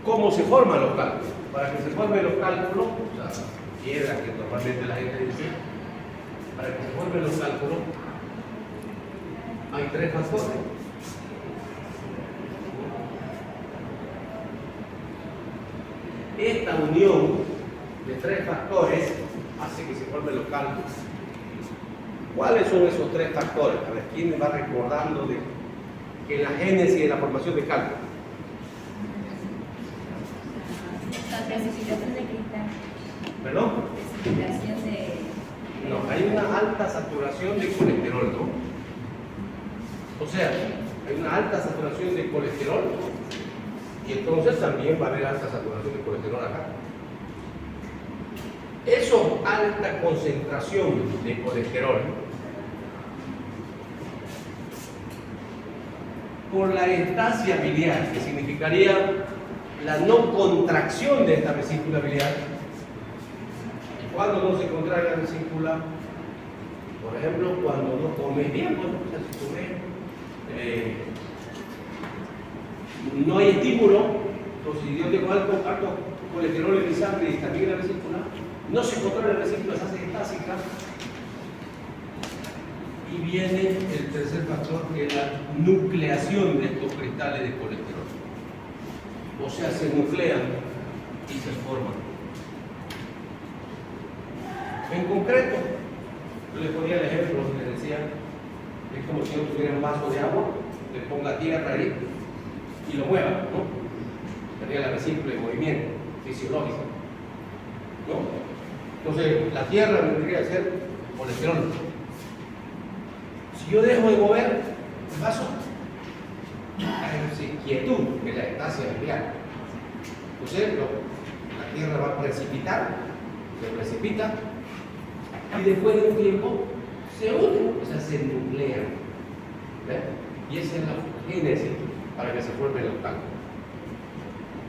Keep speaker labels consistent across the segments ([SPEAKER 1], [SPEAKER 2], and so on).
[SPEAKER 1] ¿Cómo se forman los cálculos? Para que se formen los cálculos, o sea, piedra que normalmente la gente dice, para que se formen los cálculos, hay tres factores. Esta unión de tres factores hace que se formen los cálculos. ¿Cuáles son esos tres factores? A ver, ¿quién me va recordando de que en la génesis de la formación de cálculos?
[SPEAKER 2] Precipitación de cristal.
[SPEAKER 1] ¿Perdón?
[SPEAKER 2] Precipitación de...
[SPEAKER 1] No, hay una alta saturación de colesterol, ¿no? O sea, hay una alta saturación de colesterol y entonces también va a haber alta saturación de colesterol acá. Eso, alta concentración de colesterol, por la estasia biliar, que significaría la no contracción de esta vesícula biliar. ¿Y cuando no se contrae la vesícula? Por ejemplo, cuando no comes bien, bueno, o sea, si comes, no hay estímulo, entonces si yo tengo alto colesterol en mi sangre y también en la vesícula, no se controla la vesícula, se hace estásica. Y viene el tercer factor, que es la nucleación de estos cristales de colesterol. O sea, se nuclean y se forman. En concreto, yo les ponía el ejemplo, les decía, es como si yo tuviera un vaso de agua, le ponga tierra ahí y lo mueva, ¿no? Sería la vesícula en movimiento fisiológico, ¿no? Entonces, la tierra tendría que ser colesterol. Si yo dejo de mover el vaso, hay quietud, que es la estasia biliar. Entonces, la tierra va a precipitar, se precipita, y después de un tiempo se une, o sea, se nuclea. ¿Ves? Y esa es la génesis para que se formen los cálculos.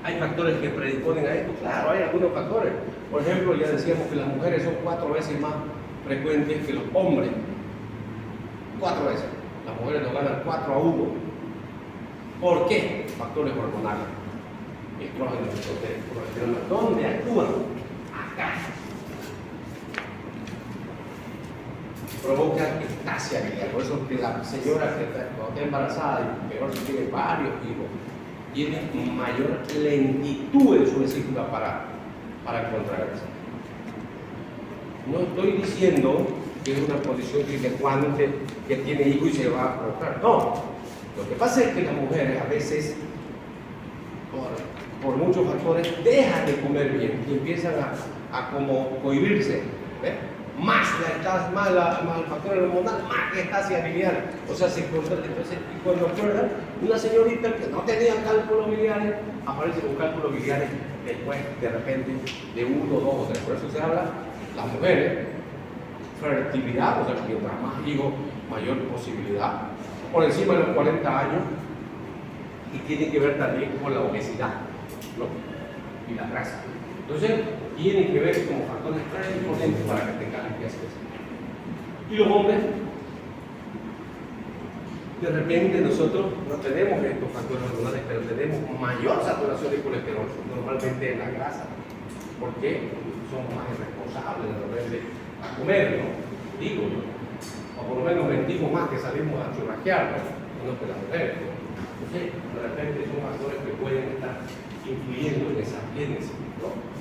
[SPEAKER 1] ¿Hay factores que predisponen a esto? Claro, hay algunos factores. Por ejemplo, ya decíamos que las mujeres son 4 veces más frecuentes que los hombres. 4 veces. Las mujeres nos ganan 4-1. ¿Por qué? Factores hormonales. Estrógeno, progesterona. ¿Dónde actúan? Acá. Provocan estasia biliar. Por eso que la señora que cuando está embarazada y peor si tiene varios hijos, tiene mayor lentitud en su vesícula para contraerse. No estoy diciendo que es una condición que tiene hijos y se va a provocar. No. Lo que pasa es que las mujeres a veces, por muchos factores, dejan de comer bien y empiezan a como cohibirse. ¿Ves? Más el factor hormonal, más que estasia biliar. O sea, entonces, cuando acuerdan, una señorita que no tenía cálculos biliares, aparece con cálculos biliares después, de repente, de 1, 2 o 3. Por eso se habla, las mujeres, fertilidad, o sea, mientras más hijos, mayor posibilidad. Por encima de los 40 años, y tiene que ver también con la obesidad, ¿no? Y la grasa. Entonces, tiene que ver como factores predisponentes para que tengan riquezas. Y los hombres, de repente nosotros no tenemos estos factores hormonales, pero tenemos mayor saturación de colesterol, normalmente en la grasa. ¿Por qué? Somos más irresponsables de repente a comer, ¿no? Digo, ¿no? O por lo menos mentimos más que salimos a churrasquear, ¿no? Que las mujeres, ¿no? Entonces, de repente son factores que pueden estar influyendo en esa génesis, ¿no?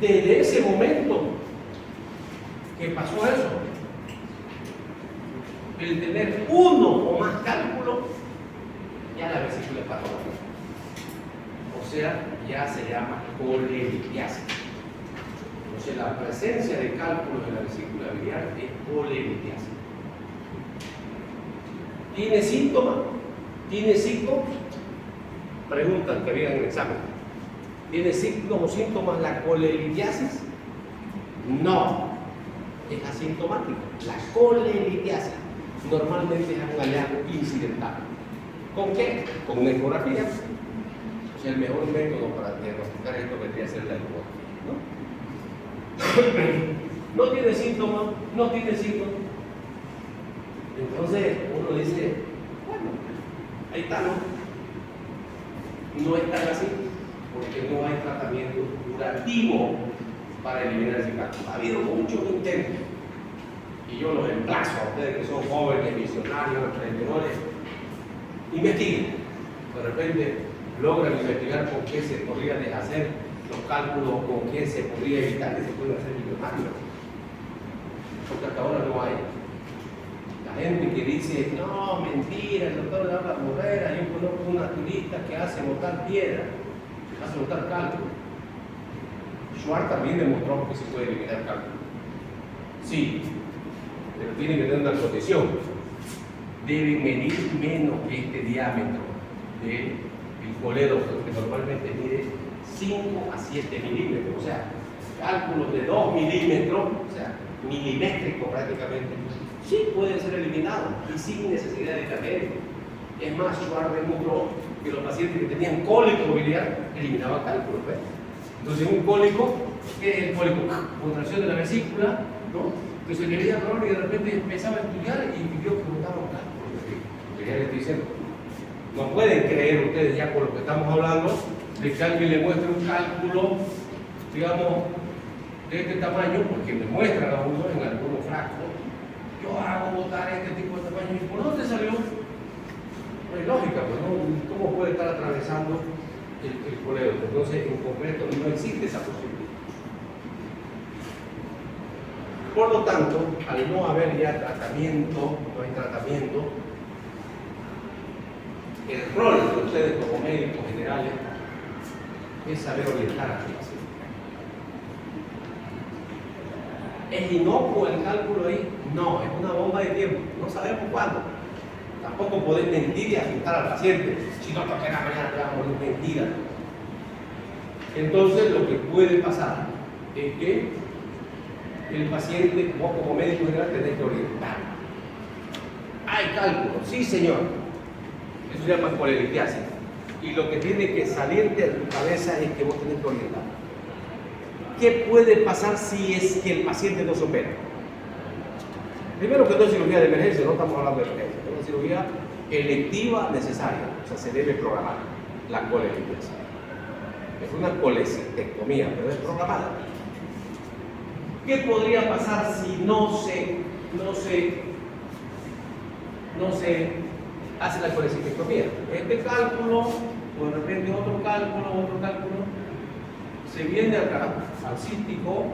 [SPEAKER 1] Desde ese momento que pasó eso, el tener uno o más cálculos, ya la vesícula es patológica. O sea, ya se llama colelitiasis. O sea, la presencia de cálculos en la vesícula biliar es colelitiasis. ¿Tiene síntomas? ¿Tiene signos? Preguntan que vean en el examen. ¿Tiene signos o síntomas la colelitiasis? No, es asintomática. La colelitiasis normalmente es un hallazgo incidental. ¿Con qué? Con una ecografía. O sea, el mejor método para diagnosticar esto vendría a ser la ecografía, ¿no? No tiene síntomas, no tiene signos. Entonces uno dice, bueno, ahí está, ¿no? no es tan así, porque no hay tratamiento curativo para eliminar ese cálculo. Ha habido muchos intentos, y yo los emplazo a ustedes que son jóvenes, visionarios, emprendedores, investiguen. De repente logran investigar con qué se podría deshacer los cálculos, con qué se podría evitar que se pueda hacer millonario, porque hasta ahora no hay. La gente que dice, no, mentira, el doctor habla Morrera, yo conozco una turista que hace botar piedra, hace botar cálculo. Schwartz también demostró que se puede eliminar cálculo. Sí, pero tiene que tener una condición. Debe medir menos que este diámetro del colédoco, que normalmente mide 5 a 7 milímetros. O sea, cálculos de 2 milímetros, o sea, milimétrico prácticamente, sí pueden ser eliminados y sin necesidad de ir a médico. Es más, Schwartz demostró que los pacientes que tenían cólico biliar eliminaban cálculos. ¿Ves? Entonces, un cólico, ¿qué es el cólico? Contracción de la vesícula, ¿no? Entonces le veía dolor y de repente empezaba a estudiar y vio que botaban cálculos. Lo que ya les estoy diciendo. No pueden creer ustedes ya con lo que estamos hablando de que alguien le muestre un cálculo, digamos, de este tamaño, porque me muestran a uno en algunos frascos. Yo hago botar este tipo de tamaño. ¿Y por dónde salió? No hay lógica, pues, ¿no? ¿Cómo puede estar atravesando el colédoco? Entonces, en concreto, no existe esa posibilidad. Por lo tanto, al no haber ya tratamiento, no hay tratamiento, el rol de ustedes como médicos generales es saber orientar a su paciente. ¿Es inocuo el cálculo ahí? No, es una bomba de tiempo, no sabemos cuándo. Tampoco podés mentir y asustar al paciente. Si no toca la mañana te va a morir mentira. Entonces lo que puede pasar es que el paciente, vos como médico general tenés que orientar. Hay cálculo, sí señor. Eso se llama colelitiasis. Y lo que tiene que salir de tu cabeza es que vos tenés que orientar. ¿Qué puede pasar si es que el paciente no se opera? Primero que no es cirugía de emergencia, no estamos hablando de emergencia, es una cirugía electiva necesaria, o sea, se debe programar la colelitiasis. Es una colecistectomía, pero es programada. ¿Qué podría pasar si no se hace la colecistectomía? Este cálculo, o de repente otro cálculo, se viene acá al cístico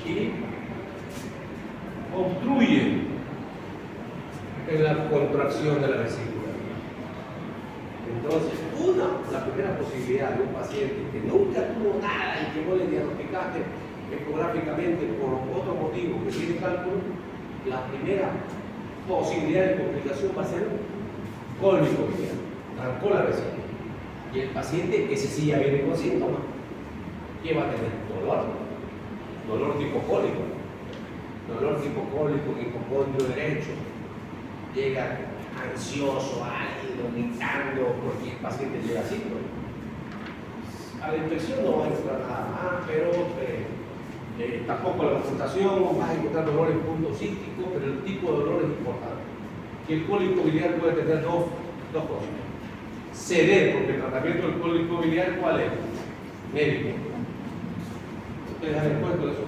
[SPEAKER 1] y obstruye en la contracción de la vesícula. Entonces, la primera posibilidad de un paciente que nunca tuvo nada y que vos le diagnosticaste ecográficamente por otro motivo que tiene cálculo, la primera posibilidad de complicación va a ser cólico biliar, trancó la vesícula. Y el paciente, ese sí ya viene con síntomas. ¿Qué va a tener? Dolor tipo cólico, hipocondrio derecho. Llega ansioso, árido, gritando, porque el paciente llega así. A la infección no va a encontrar nada más, pero tampoco la consultación vas a encontrar dolor en punto cístico, pero el tipo de dolor es importante. Y el cólico biliar puede tener dos cosas. Ceder, porque el tratamiento del cólico biliar, ¿cuál es? Médico. Ustedes han expuesto eso.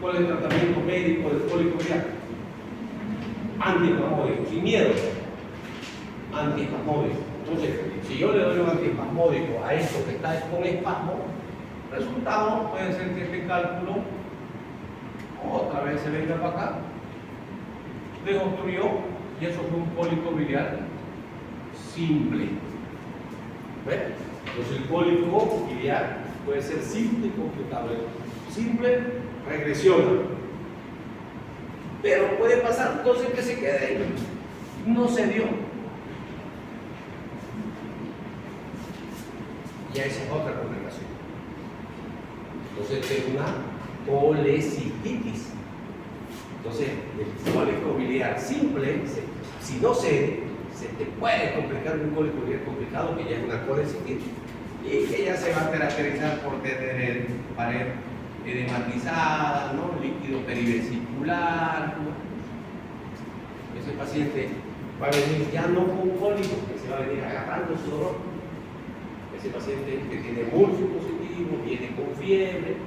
[SPEAKER 1] ¿Cuál es el tratamiento médico del cólico biliar? Antiespasmódico, sin miedo. Antiespasmódico. Entonces, si yo le doy un antiespasmódico a esto que está con espasmo, resultado puede ser que este cálculo otra vez se venga para acá, desobstruyó y eso fue un cólico biliar simple. ¿Ves? Entonces el cólico biliar puede ser simple y complicable. Simple, regresiona. Pero puede pasar, entonces que se quede ahí. No se dio. Y esa es otra complicación. Entonces es una colecistitis. Entonces, el cólico biliar simple, si no se te puede complicar un cólico biliar complicado, que ya es una colecistitis, y que ya se va a caracterizar por tener pared edematizada, ¿no? Líquido perivesicular, ¿no? ese paciente va a venir ya no con cólico, que se va a venir agarrando su dolor. Ese paciente que tiene emulsio positivo, viene con fiebre.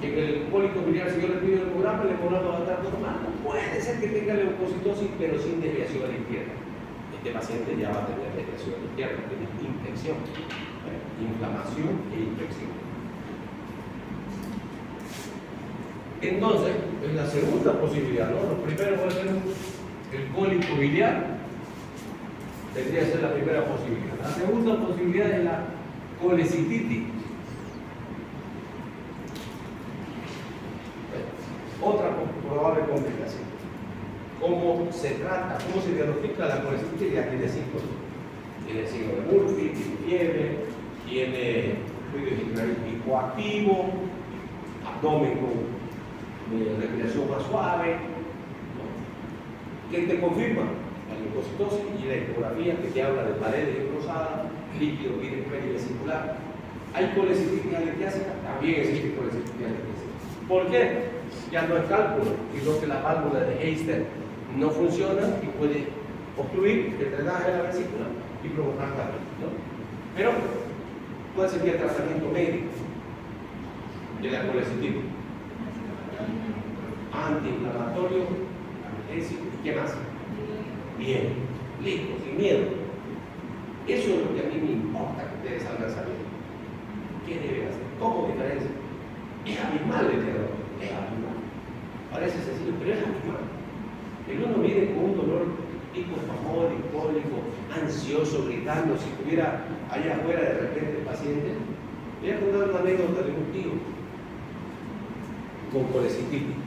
[SPEAKER 1] En el cólico biliar, si yo le pido el hemograma va a estar normal. Puede ser que tenga leucocitosis, pero sin desviación a la izquierda. Este paciente ya va a tener desviación a la izquierda, tiene infección, inflamación e infección. Entonces, es la segunda posibilidad, ¿no? Lo primero puede ser el cólico biliar, tendría que ser la primera posibilidad. La segunda posibilidad es la colecititis. Otra probable complicación. ¿Cómo se trata? ¿Cómo se diagnostica la colecititis? Ya tiene síntomas. Tiene signo de Murphy, tiene fiebre, tiene fluido hipoactivo, abdomen con respiración más suave, ¿no? ¿Qué te confirma? La leucocitosis y la ecografía que te habla de paredes engrosadas, líquido perivesicular. ¿Hay colecititis alequiásica? También existe colecititis alequiásica. ¿Por qué? Ya no es cálculo, sino que la válvula de Heister no funciona y puede obstruir el drenaje de la vesícula y provocar cálculo, ¿no? Pero puede ser que el tratamiento médico de la colecititis, antiinflamatorio, analgésico, ¿y qué más? Bien, listo, sin miedo. Eso es lo que a mí me importa que ustedes salgan sabiendo. ¿Qué deben hacer? ¿Cómo diferencia? Es abismal el error, es abismal. Parece sencillo, pero es abismal. El uno viene con un dolor hipofagólico, ansioso, gritando. Si estuviera allá afuera de repente el paciente, le voy a contar una anécdota de un tío con colecititis.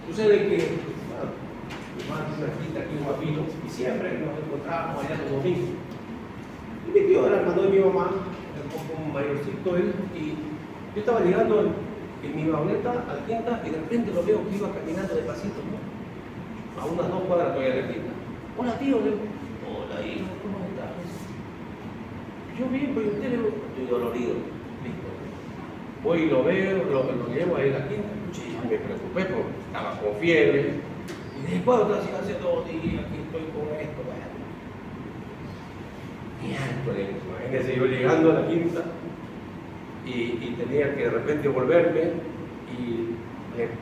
[SPEAKER 1] Sucede que, bueno, mi hermano tiene una quita aquí, un guapito, y siempre nos encontrábamos allá los domingos. Y mi tío era el hermano de mi mamá, un poco mayorcito él, y yo estaba llegando en mi vagoneta a la quinta y de repente lo veo que iba caminando despacito, ¿no? A unas 2 cuadras todavía de la quinta. Hola tío, le digo, hola hijo, ¿cómo estás? Yo bien, pero usted le digo, estoy dolorido. Listo. Voy y lo veo, lo llevo ahí a la quinta. Che, me preocupé porque estaba con fiebre. Y después hace 2 días que estoy con esto, bueno. Miércoles, imagínense yo llegando a la quinta y tenía que de repente volverme y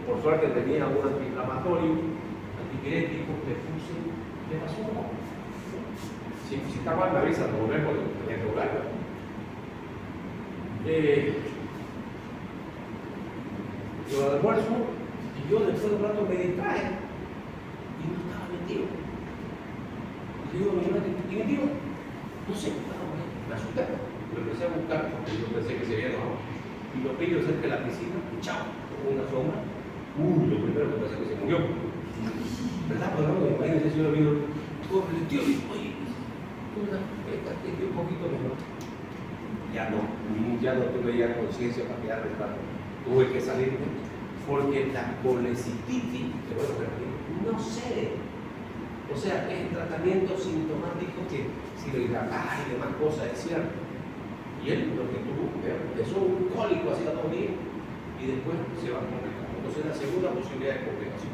[SPEAKER 1] por suerte tenía un antiinflamatorio, antipirético, le pasó un poco. Si está mal me avisa, lo volvemos en el lugar. Yo almuerzo y yo después de un rato me distrae y no estaba metido. Y digo a mi madre, ¿y mi tío? No sé, me asusté. Lo empecé a buscar porque yo pensé que se había enojado. Y lo pillo cerca de la piscina y chao, con una sombra. Lo primero que pensé que se murió. ¿Verdad? Pues no, imagínense si yo lo vi, el tío, oye, estoy un poquito mejor. Ya no tuve ya conciencia para quedar de rato. Tuve que salirme porque la colecititis, que bueno, no sé. O sea, es tratamiento sintomático que si lo hidratás y demás cosas, es cierto. Y él lo que tuvo, empezó un cólico hacía 2 días y después se va complicando. Entonces, la segunda posibilidad de complicación.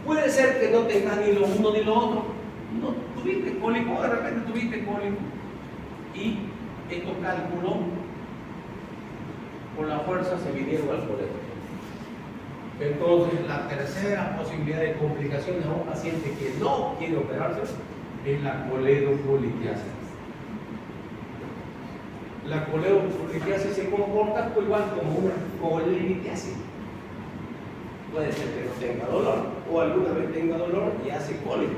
[SPEAKER 1] Puede ser que no tengas ni lo uno ni lo otro. No tuviste cólico, de repente tuviste cólico y estos cálculos con la fuerza se vinieron al colegio. Entonces, la tercera posibilidad de complicaciones a un paciente que no quiere operarse es la coledocolitiasis. La coledocolitiasis se comporta igual como una colelitiasis. Puede ser que no tenga dolor o alguna vez tenga dolor y hace cólico,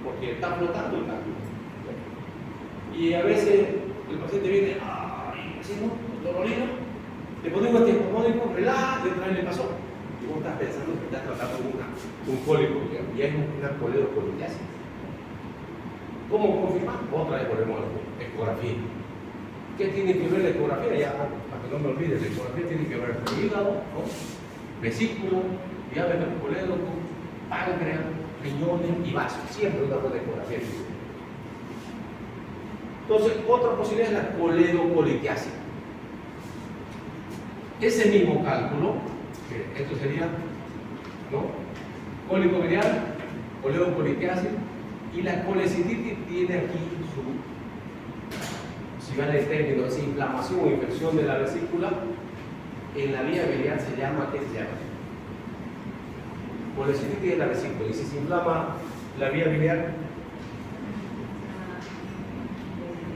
[SPEAKER 1] porque está flotando el cálculo. Y a veces el paciente viene, así no, dolorido, le ponemos antiespasmódico, relaja y otra vez le pasó. Y vos estás pensando que estás tratando un cólico, y hay una coledocolitiasis. ¿Cómo confirmar? Otra vez volvemos a la ecografía. ¿Qué tiene que ver la ecografía? Ya, para que no me olvide, la ecografía tiene que ver con el hígado, ¿no? Vesícula, diámetro colédoco, páncreas, riñones y vasos. Siempre una buena ecografía. Entonces, otra posibilidad es la coledocolitiasis. Ese mismo cálculo, que esto sería, ¿no? cólico biliar, coledocolitiasis, y la colecistitis tiene aquí si van el término, esa inflamación o infección de la vesícula, en la vía biliar se llama, ¿qué se llama? Colecistitis de la vesícula, y si se inflama la vía biliar,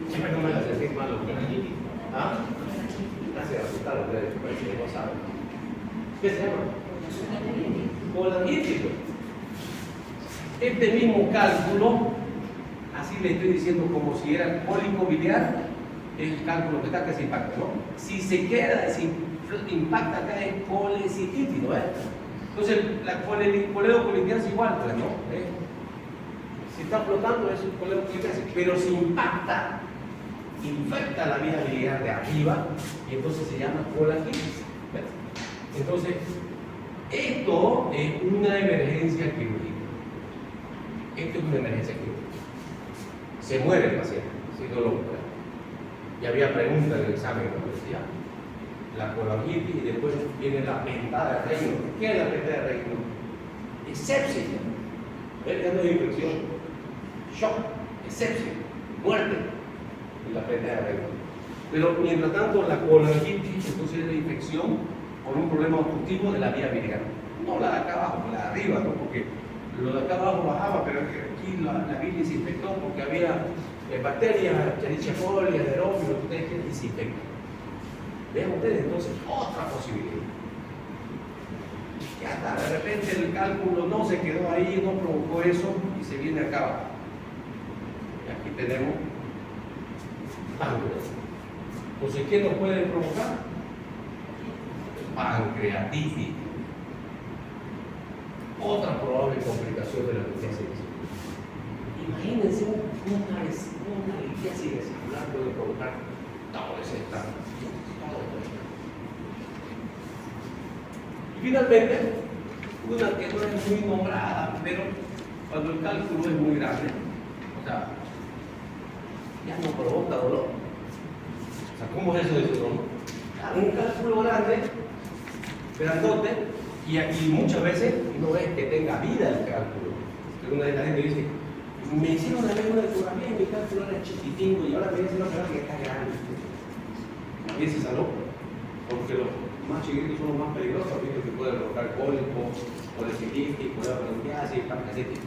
[SPEAKER 1] siempre no me la sentí mal, ¿ah? Gracias a asustar a ustedes, parece que no saben. ¿Qué se llama? Colangitis. Este mismo cálculo, así le estoy diciendo como si era cólico biliar, es el cálculo que está que se impacta, ¿no? Si se queda, si impacta acá es colecistitis, ¿no es? Entonces la coledocolitiasis igual, pues, ¿no? Si está flotando es un coledocolitiasis, pero si impacta, infecta la vía biliar de arriba y entonces se llama colangitis. Entonces, esto es una emergencia quirúrgica. Esto es una emergencia quirúrgica. Se muere el paciente si no lo opera. Y había preguntas en el examen, como decía, la colangitis, y después viene la pentada de Reino. ¿Qué es la pentada de Reino? Es sepsis. Ya no es infección. Shock, es sepsis, muerte. Y la pentada de Reino. Pero mientras tanto, la colangitis entonces es la infección por un problema obstructivo de la vía biliar. No la de acá abajo, la de arriba, ¿no? Porque lo de acá abajo bajaba, pero aquí la bilis se infectó porque había bacterias, Escherichia coli, aderobios, lo que ustedes quieren, y se infecta. Vean ustedes entonces otra posibilidad. Que hasta de repente el cálculo no se quedó ahí, no provocó eso y se viene acá abajo. Y aquí tenemos páncreas. Entonces, ¿qué nos puede provocar? Pancreatitis. Otra probable complicación de la litiasis vesicular. Imagínense una litiasis vesicular puede provocar todo ese estado. Y finalmente, una que no es muy nombrada, pero cuando el cálculo es muy grande, o sea, ya no provoca dolor. O sea, ¿cómo es eso de dolor? Un cálculo grande, grandote, y aquí muchas veces no ves que tenga vida el cálculo. Pero una de la gente dice, me hicieron una vez una ecografía y mi cálculo era chiquitín y ahora me dicen que está grande. Y se saló, porque los más chiquitos son los más peligrosos, que pueden provocar cólico, colecistitis, coledocolitiasis, pancreatitis.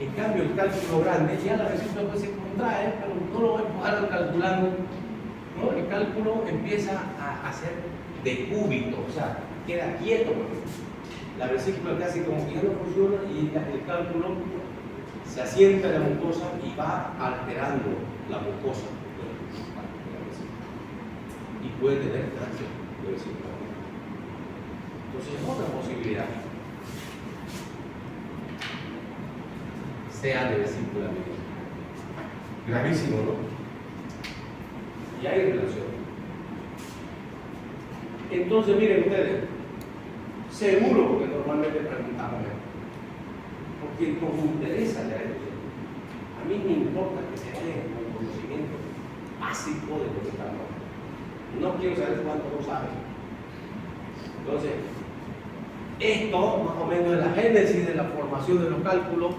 [SPEAKER 1] En cambio, el cálculo grande ya la vesícula se contrae, pero no lo voy a empujar calculando. ¿No? El cálculo empieza a hacer decúbito, o sea, queda quieto. La vesícula casi como que ya no funciona y el cálculo se asienta en la mucosa y va alterando la mucosa de la vesícula. Y puede tener cáncer de vesícula. Entonces, es otra posibilidad. Sea de vesícula biliar. Gravísimo, ¿no? Y hay relación. Entonces, miren ustedes, seguro, porque normalmente preguntamos, porque nos interesa la elección. A mí me importa que se vayan con conocimiento básico de lo que estamos hablando. No quiero saber cuánto no saben. Entonces, esto más o menos es la génesis de la formación de los cálculos,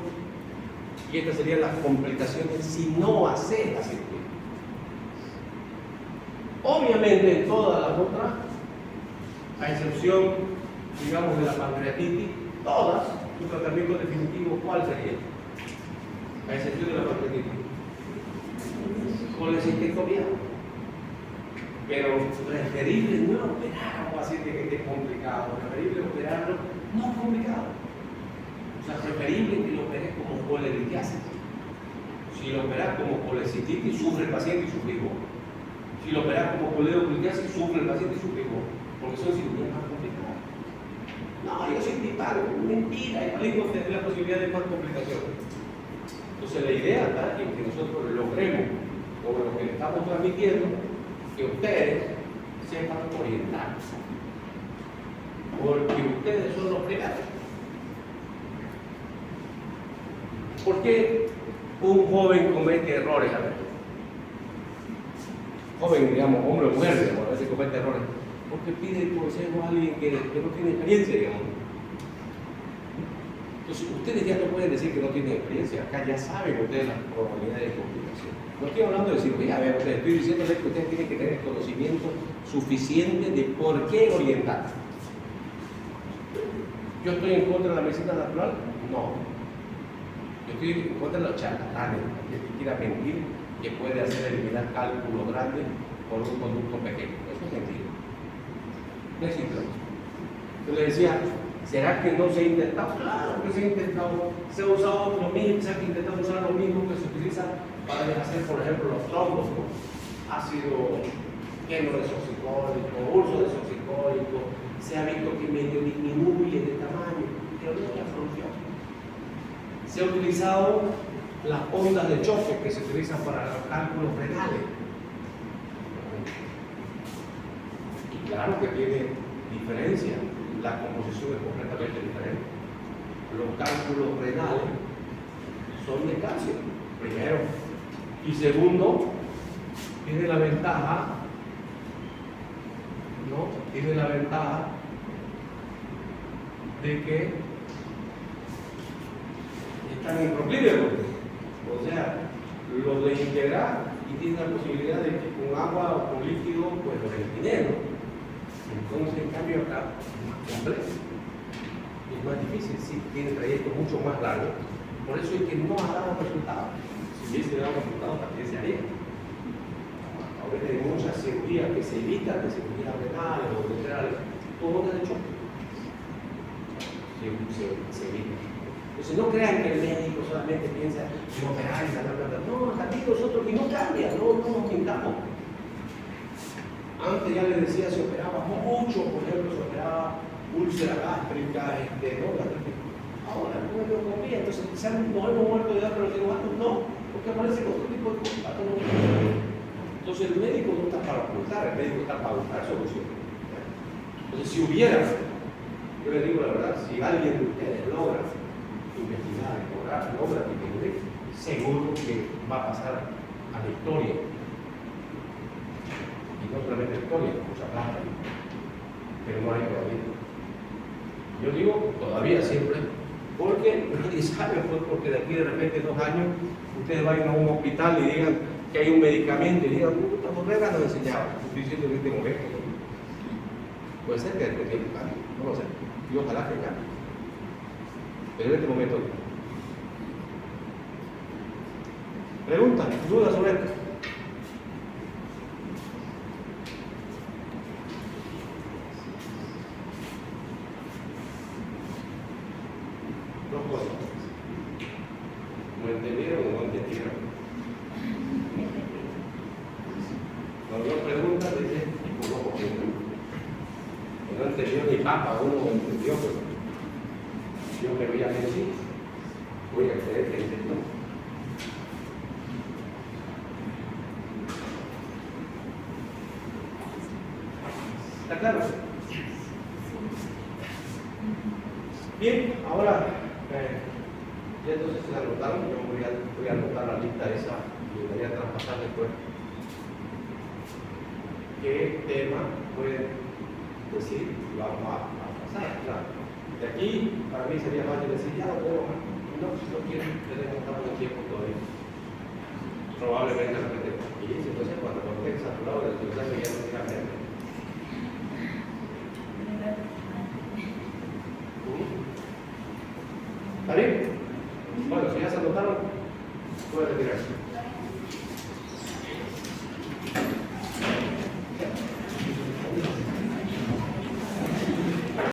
[SPEAKER 1] y estas serían las complicaciones si no haces la cirugía. Obviamente, en todas las otras, a excepción, digamos, de la pancreatitis, todas, su tratamiento definitivo, ¿cuál sería? A excepción de la pancreatitis. Colecistectomía. Pero preferible no operar a un paciente que esté complicado, preferible operarlo no complicado. O sea, preferible que lo operes como coleritiasis. Si lo operas como colecistitis, sufre el paciente y sufrimos. Si lo operas como coledocolitiasis, sufre el paciente y sufrimos. Porque son cirugías más complicadas. No, yo soy tipado, mentira, igualito tener la posibilidad de más complicaciones. Entonces la idea está en que nosotros logremos, con lo que le estamos transmitiendo, que ustedes sepan orientarse. Porque ustedes son los primeros. ¿Por qué un joven comete errores? A ver, joven, digamos, hombre o mujer, digamos, a veces comete errores. Porque pide consejo a alguien que no tiene experiencia, digamos. Entonces, ustedes ya no pueden decir que no tienen experiencia. Acá ya saben ustedes las probabilidades de complicación. No estoy hablando de cirugía, a ver, estoy diciéndoles que ustedes tienen que tener el conocimiento suficiente de por qué orientar. ¿Yo estoy en contra de la medicina natural? No. Yo estoy en contra de los charlatanes, que quiera mentir que puede hacer eliminar cálculos grandes por un conducto pequeño. Eso es mentira. No existe eso. Yo le decía, ¿será que no se ha intentado? Claro que se ha intentado. Se ha usado lo mismo, se ha intentado usar lo mismo que se utiliza para hacer, por ejemplo, los trombos, ¿no? Ácido henodesoxicólico, uso desoxicólico. Se ha visto que medio disminuye de tamaño, pero no es la solución. Se ha utilizado las ondas de choque que se utilizan para los cálculos renales. Y claro que tiene diferencia, la composición es completamente diferente. Los cálculos renales son de calcio, primero. Y segundo, tiene la ventaja, ¿no? Tiene la ventaja de que están improclives. O sea, lo de integrar y tiene la posibilidad de que con agua o con líquido, pues lo dinero. Entonces, en cambio, acá es más complejo, es más difícil, sí, tiene trayectos mucho más largos. Por eso es que no ha dado resultados. Si hubiese dado resultados, también se haría. Ahora hay muchas cirugías que se evitan, de cirugías renales o laterales, todo de hecho se evita. Entonces no crean que el médico solamente piensa en operar y sanar la. No, también nosotros, y no cambia, no nos pintamos. Antes ya les decía, se operaba mucho, por ejemplo, se operaba úlcera gástrica, ¿no? Ahora no es comía, entonces quizás nos hemos muerto de edad, pero los cirujanos no, porque aparecen otro tipo de patologías. Entonces el médico no está para ocultar, el médico está para buscar soluciones. Entonces si hubiera, yo les digo la verdad, si alguien de ustedes logra investigar, logra disminuir, seguro que va a pasar a la historia. Y no solamente la historia, mucha plata, pero no hay todavía. Yo digo todavía siempre, porque nadie sabe, porque de aquí de repente 2 años ustedes vayan a un hospital y digan que hay un medicamento y digan, puta, ¿por qué nos enseñaban? Estoy diciendo en este momento. Puede ser que después tiene cambio, no lo sé, y ojalá que cambie. Pero en este momento no. ¿Preguntas? ¿Dudas sobre esto? Dos cosas. ¿No entendieron o no entendieron? Cuando uno pregunta, dice, ¿cómo comprendo? No entendió ni papa, uno no entendió, pero yo me voy a decir, voy a creer que entendió. ¿Está claro? Bien, ahora, ya entonces se anotaron, yo voy a anotar la lista esa y la voy a traspasar después. ¿Qué tema pueden decir? Vamos a pasar, claro. De aquí, para mí sería fácil decir, ya lo puedo, no, si no quieren, tenemos un tiempo todavía. Probablemente la gente, y entonces cuando esté saturado de la ciudad, ya no tiene gente. ¿Está bien? Bueno, si ya se anotaron, pueden retirarse.